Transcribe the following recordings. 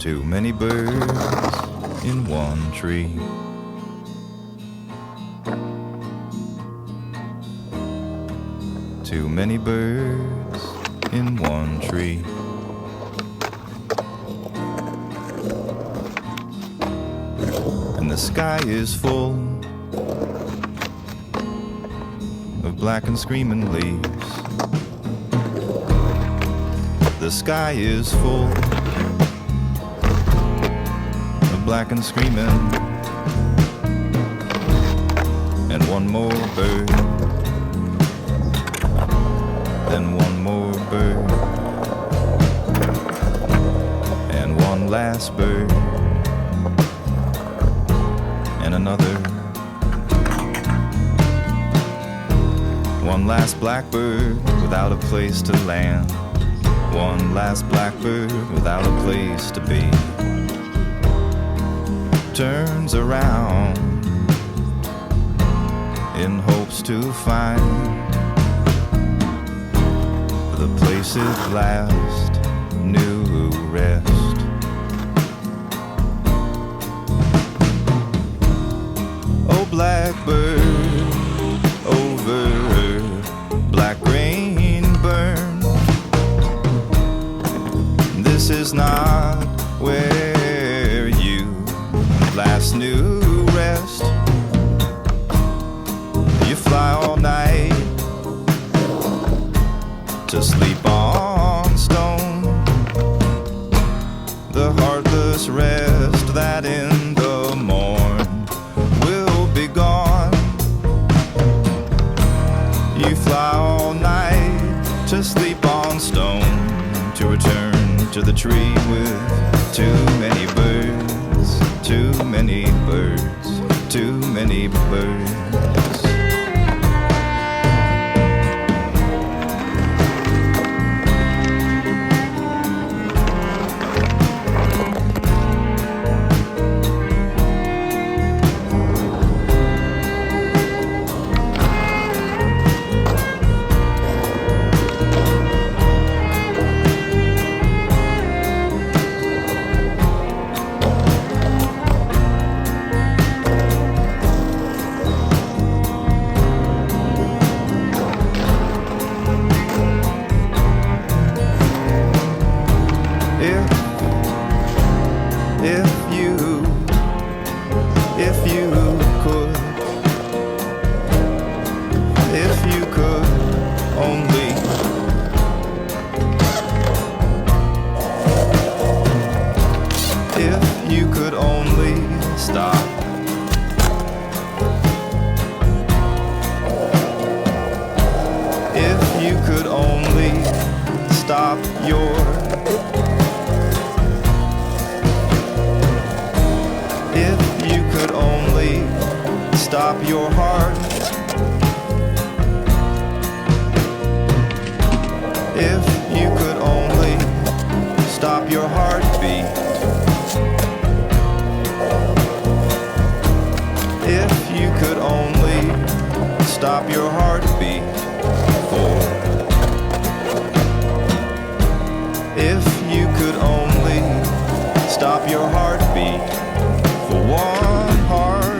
Too many birds in one tree. Too many birds in one tree. And the sky is full of black and screaming leaves. The sky is full of black and screaming. And one more bird, then one more bird, and one last bird, and another. One last blackbird without a place to land. One last blackbird without a place to be. Turns around in hopes to find the place at last knew rest. Oh, blackbird over black rain burn. This is not where you last knew rest. You fly all night to sleep on stone, the heartless rest that in the morn will be gone. You fly all night to sleep on stone, to return to the tree with too many birds, too many birds, too many birds. Stop your heart. If you could only stop your heartbeat. If you could only stop your heartbeat for. If you could only stop your heartbeat for one heart.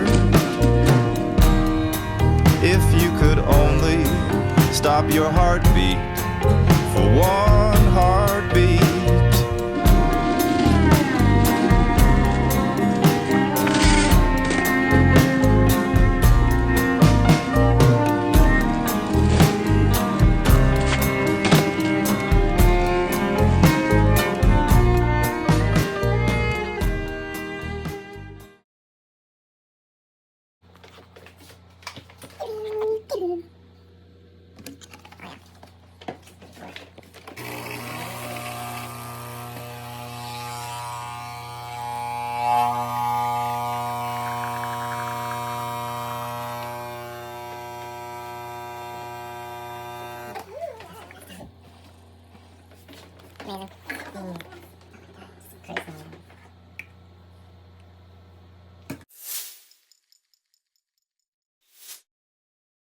If you could only stop your heartbeat for one heartbeat. Amazing.